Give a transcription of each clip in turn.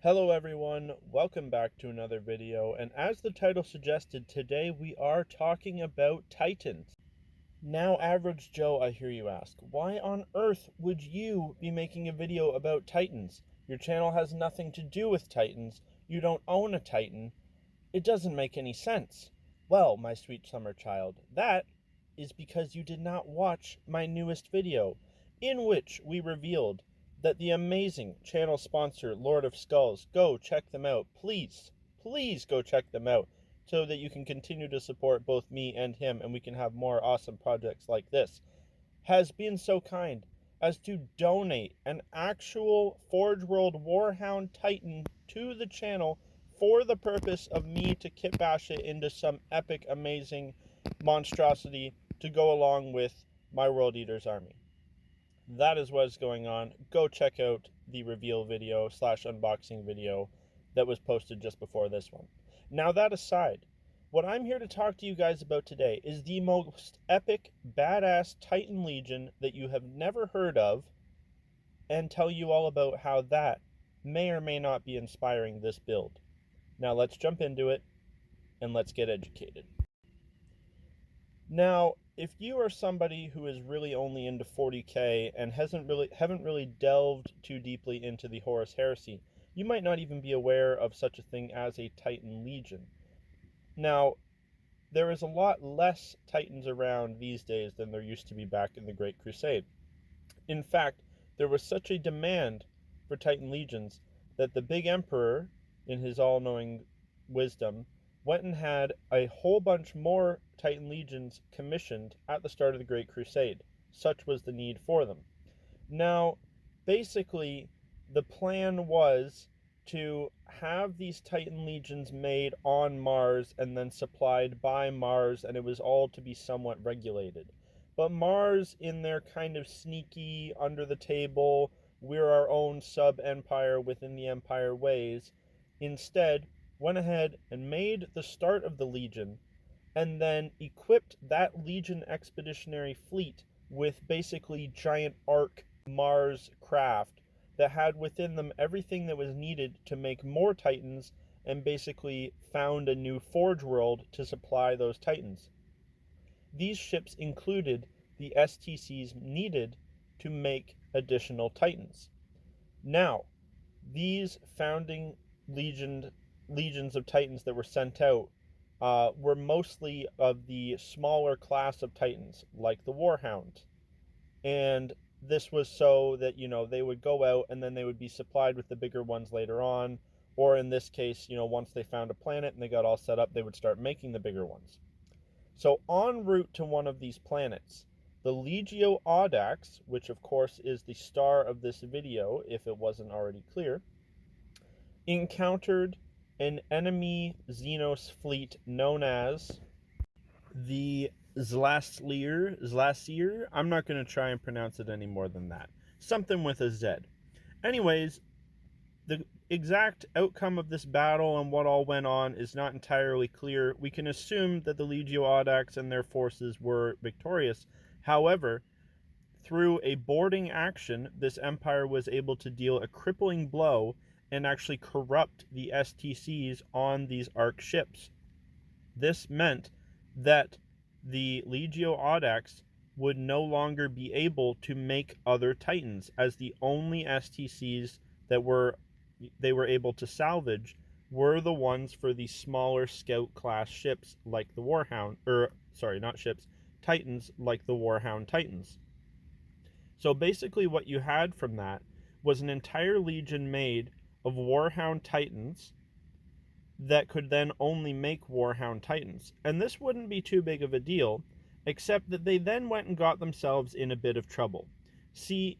Hello everyone, welcome back to another video, and as the title suggested, today we are talking about Titans. Now, average Joe, I hear you ask, why on earth would you be making a video about Titans? Your channel has nothing to do with Titans, you don't own a Titan, it doesn't make any sense. Well, my sweet summer child, that is because you did not watch my newest video, in which we revealed that the amazing channel sponsor, Lord of Skulls, go check them out. Please, please go check them out so that you can continue to support both me and him and we can have more awesome projects like this, has been so kind as to donate an actual Forge World Warhound Titan to the channel for the purpose of me to kit bash it into some epic, amazing monstrosity to go along with my World Eater's army. That is what is going on. Go check out the reveal video / unboxing video that was posted just before this one. Now, that aside, what I'm here to talk to you guys about today is the most epic, badass Titan Legion that you have never heard of, and tell you all about how that may or may not be inspiring this build. Now let's jump into it and let's get educated. Now, if you are somebody who is really only into 40k and haven't really delved too deeply into the Horus Heresy, you might not even be aware of such a thing as a Titan Legion. Now, there is a lot less Titans around these days than there used to be back in the Great Crusade. In fact, there was such a demand for Titan Legions that the big emperor, in his all-knowing wisdom, went and had a whole bunch more Titan Legions commissioned at the start of the Great Crusade. Such was the need for them. Now, basically, the plan was to have these Titan Legions made on Mars and then supplied by Mars, and it was all to be somewhat regulated. But Mars, in their kind of sneaky, under the table, we're our own sub-empire within the empire ways, instead went ahead and made the start of the Legion and then equipped that Legion expeditionary fleet with basically giant arc Mars craft that had within them everything that was needed to make more Titans, and basically found a new Forge World to supply those Titans. These ships included the STCs needed to make additional Titans. Now, these founding legions of Titans that were sent out were mostly of the smaller class of Titans, like the Warhound. And this was so that, they would go out and then they would be supplied with the bigger ones later on. Or in this case, once they found a planet and they got all set up, they would start making the bigger ones. So en route to one of these planets, the Legio Audax, which of course is the star of this video, if it wasn't already clear, encountered an enemy Xenos fleet known as the Zlasir. I'm not going to try and pronounce it any more than that. Something with a Z. Anyways, the exact outcome of this battle and what all went on is not entirely clear. We can assume that the Legio Audax and their forces were victorious. However, through a boarding action, this empire was able to deal a crippling blow and actually corrupt the STCs on these ARC ships. This meant that the Legio Audax would no longer be able to make other Titans, as the only STCs that they were able to salvage were the ones for the smaller scout class ships like the Warhound, Titans like the Warhound Titans. So basically what you had from that was an entire legion made of Warhound Titans that could then only make Warhound Titans. And this wouldn't be too big of a deal, except that they then went and got themselves in a bit of trouble. See,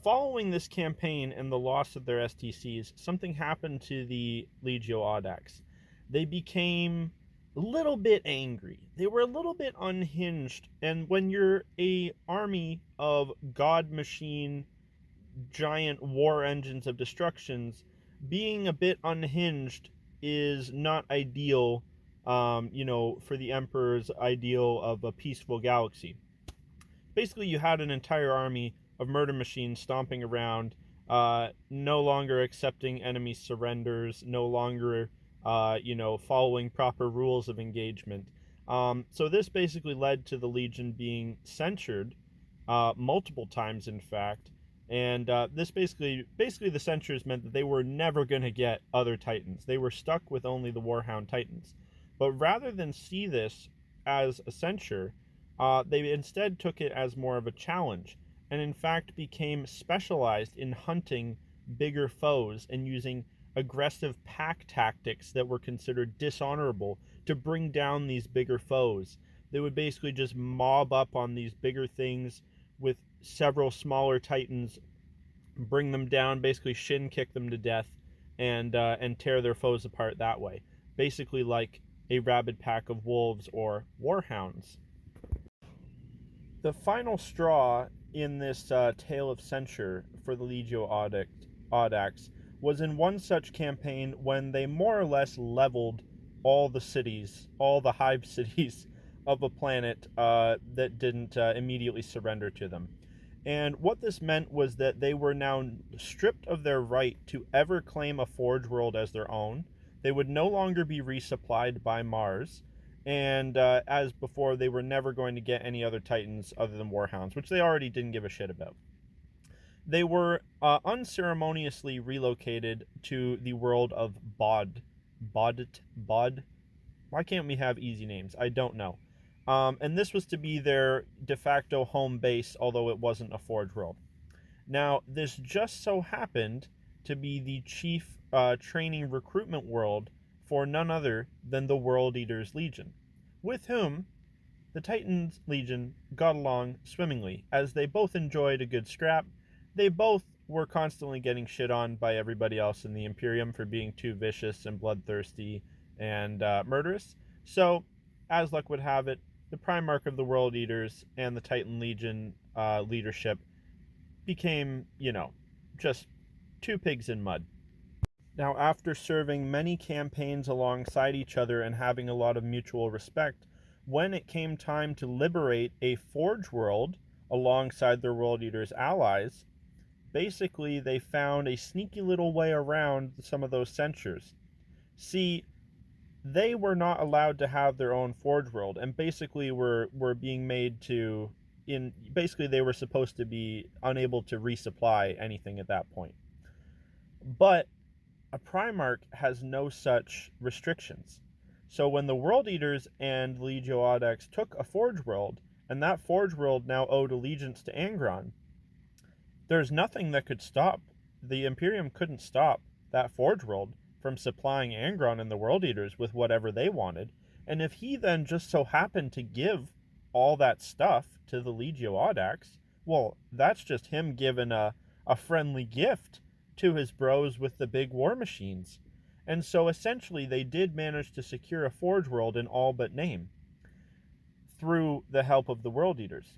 following this campaign and the loss of their STCs, something happened to the Legio Audax. They became a little bit angry. They were a little bit unhinged, and when you're a army of god machine giant war engines of destructions, being a bit unhinged is not ideal, for the Emperor's ideal of a peaceful galaxy. Basically, you had an entire army of murder machines stomping around, no longer accepting enemy surrenders, no longer, following proper rules of engagement. So this basically led to the Legion being censured multiple times, in fact. And this basically the censures meant that they were never going to get other Titans. They were stuck with only the Warhound Titans. But rather than see this as a censure, they instead took it as more of a challenge, and in fact became specialized in hunting bigger foes and using aggressive pack tactics that were considered dishonorable to bring down these bigger foes. They would basically just mob up on these bigger things with several smaller Titans, bring them down, basically shin kick them to death, and tear their foes apart that way. Basically, like a rabid pack of wolves or warhounds. The final straw in this tale of censure for the Legio Audax was in one such campaign when they more or less leveled all the cities, all the hive cities of a planet that didn't immediately surrender to them. And what this meant was that they were now stripped of their right to ever claim a Forge World as their own. They would no longer be resupplied by Mars. And as before, they were never going to get any other Titans other than Warhounds, which they already didn't give a shit about. They were unceremoniously relocated to the world of Bod. Bod? Why can't we have easy names? I don't know. And this was to be their de facto home base, although it wasn't a Forge World. Now, this just so happened to be the chief training recruitment world for none other than the World Eaters Legion, with whom the Titans Legion got along swimmingly, as they both enjoyed a good scrap. They both were constantly getting shit on by everybody else in the Imperium for being too vicious and bloodthirsty and murderous. So, as luck would have it, the Primarch of the World Eaters and the Titan Legion leadership became, just two pigs in mud. Now, after serving many campaigns alongside each other and having a lot of mutual respect, when it came time to liberate a Forge World alongside their World Eaters allies, basically they found a sneaky little way around some of those censures. See, they were not allowed to have their own Forge World, and basically were being made to basically they were supposed to be unable to resupply anything at that point. But a Primarch has no such restrictions. So when the World Eaters and Legio Audax took a Forge World, and that Forge World now owed allegiance to Angron, there's nothing that could stop. The Imperium couldn't stop that Forge World from supplying Angron and the World Eaters with whatever they wanted. And if he then just so happened to give all that stuff to the Legio Audax, well, that's just him giving a friendly gift to his bros with the big war machines. And so essentially they did manage to secure a Forge World in all but name through the help of the World Eaters.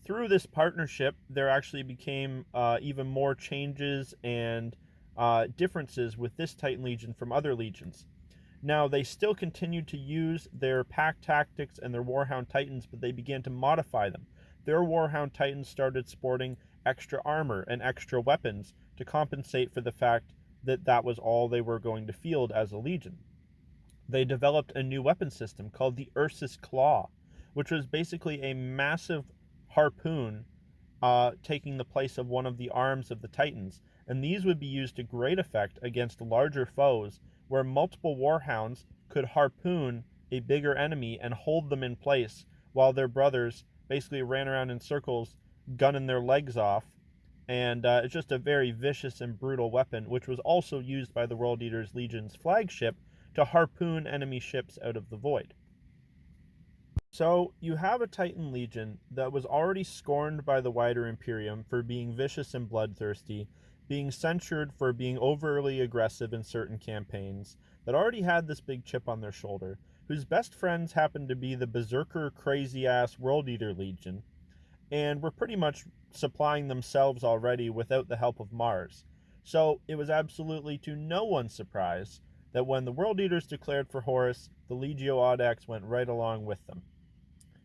Through this partnership, there actually became even more changes and differences with this Titan Legion from other legions. Now, they still continued to use their pack tactics and their Warhound Titans, but they began to modify them. Their Warhound Titans started sporting extra armor and extra weapons to compensate for the fact that that was all they were going to field as a legion. They developed a new weapon system called the Ursus Claw, which was basically a massive harpoon taking the place of one of the arms of the Titans, and these would be used to great effect against larger foes, where multiple Warhounds could harpoon a bigger enemy and hold them in place while their brothers basically ran around in circles gunning their legs off. And it's just a very vicious and brutal weapon, which was also used by the World Eaters Legion's flagship to harpoon enemy ships out of the void. So you have a Titan Legion that was already scorned by the wider Imperium for being vicious and bloodthirsty, being censured for being overly aggressive in certain campaigns, that already had this big chip on their shoulder, whose best friends happened to be the berserker crazy-ass World Eater Legion, and were pretty much supplying themselves already without the help of Mars. So it was absolutely to no one's surprise that when the World Eaters declared for Horus, the Legio Audax went right along with them.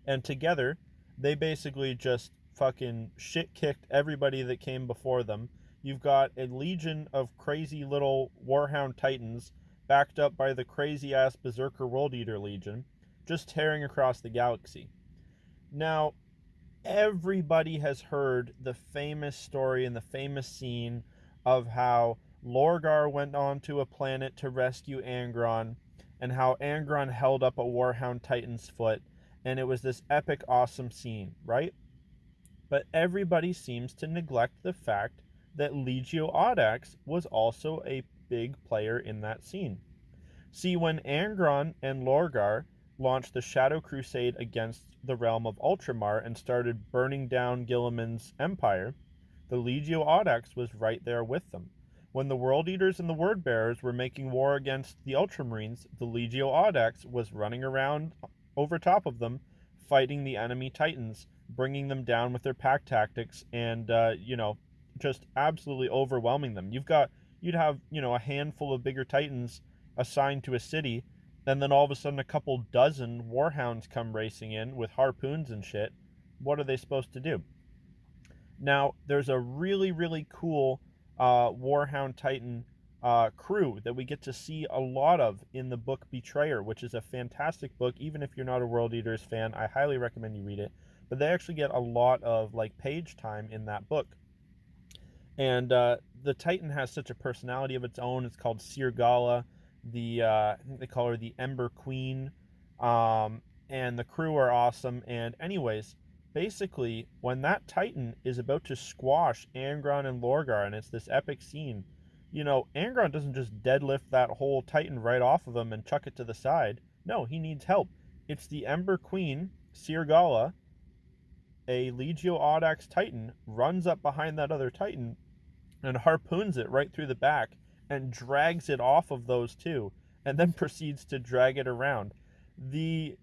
And together, they basically just fucking shit-kicked everybody that came before them, You've got a legion of crazy little Warhound Titans backed up by the crazy ass Berserker World Eater Legion just tearing across the galaxy. Now, everybody has heard the famous story and the famous scene of how Lorgar went onto a planet to rescue Angron, and how Angron held up a Warhound Titan's foot, and it was this epic, awesome scene, right? But everybody seems to neglect the fact that Legio Audax was also a big player in that scene. See, when Angron and Lorgar launched the Shadow Crusade against the realm of Ultramar and started burning down Guilliman's empire, the Legio Audax was right there with them. When the World Eaters and the Word Bearers were making war against the Ultramarines, the Legio Audax was running around over top of them, fighting the enemy Titans, bringing them down with their pack tactics, and just absolutely overwhelming them. You'd have a handful of bigger Titans assigned to a city, and then all of a sudden a couple dozen Warhounds come racing in with harpoons and shit. What are they supposed to do? Now, there's a really, really cool Warhound Titan crew that we get to see a lot of in the book Betrayer, which is a fantastic book. Even if you're not a World Eaters fan, I highly recommend you read it. But they actually get a lot of page time in that book. And the Titan has such a personality of its own. It's called Sirgala. I think they call her the Ember Queen. And the crew are awesome. And anyways, basically, when that Titan is about to squash Angron and Lorgar, and it's this epic scene, Angron doesn't just deadlift that whole Titan right off of him and chuck it to the side. No, he needs help. It's the Ember Queen, Sirgala, a Legio Audax Titan, runs up behind that other Titan and harpoons it right through the back and drags it off of those two, and then proceeds to drag it around. The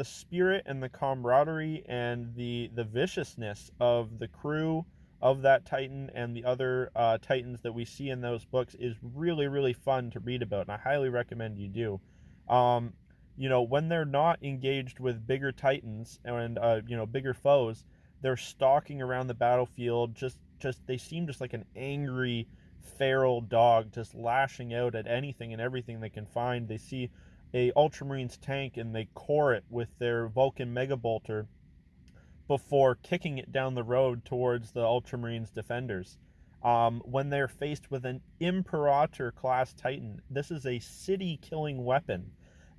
spirit and the camaraderie and the viciousness of the crew of that Titan and the other Titans that we see in those books is really, really fun to read about, and I highly recommend you do. When they're not engaged with bigger Titans and bigger foes, they're stalking around the battlefield. Just they seem just like an angry feral dog, just lashing out at anything and everything they can find. They see a Ultramarines tank and they core it with their Vulcan Mega Bolter before kicking it down the road towards the Ultramarines defenders. When they're faced with an Imperator class Titan, this is a city killing weapon.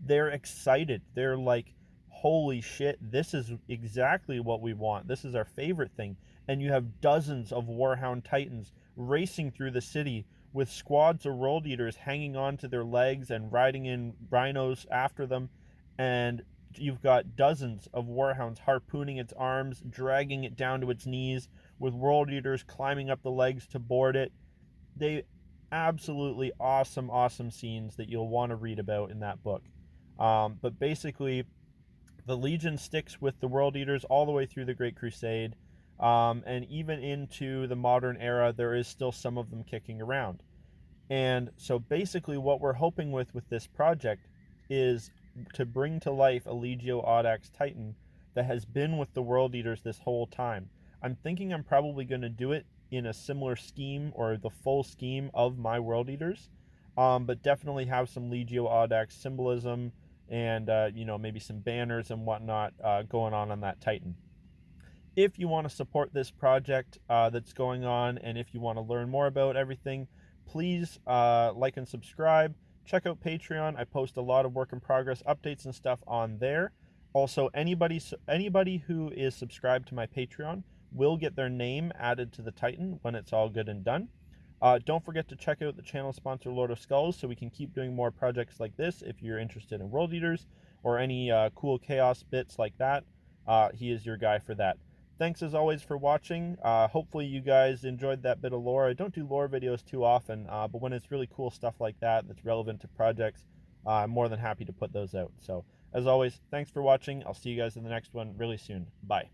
They're excited. They're like, holy shit, this is exactly what we want. This is our favorite thing. And you have dozens of Warhound Titans racing through the city with squads of World Eaters hanging on to their legs and riding in rhinos after them. And you've got dozens of Warhounds harpooning its arms, dragging it down to its knees, with World Eaters climbing up the legs to board it. They absolutely awesome scenes that you'll want to read about in that book. But basically, the Legion sticks with the World Eaters all the way through the Great Crusade. And even into the modern era, there is still some of them kicking around. And so basically what we're hoping with this project is to bring to life a Legio Audax Titan that has been with the World Eaters this whole time. I'm thinking I'm probably going to do it in a similar scheme or the full scheme of my World Eaters, but definitely have some Legio Audax symbolism and maybe some banners and whatnot going on that Titan. If you want to support this project that's going on, and if you want to learn more about everything, please like and subscribe. Check out Patreon. I post a lot of work in progress updates and stuff on there. Also, anybody who is subscribed to my Patreon will get their name added to the Titan when it's all good and done. Don't forget to check out the channel sponsor Lord of Skulls so we can keep doing more projects like this if you're interested in World Eaters or any cool chaos bits like that. He is your guy for that. Thanks as always for watching. Hopefully you guys enjoyed that bit of lore. I don't do lore videos too often, but when it's really cool stuff like that that's relevant to projects, I'm more than happy to put those out. So as always, thanks for watching. I'll see you guys in the next one really soon. Bye.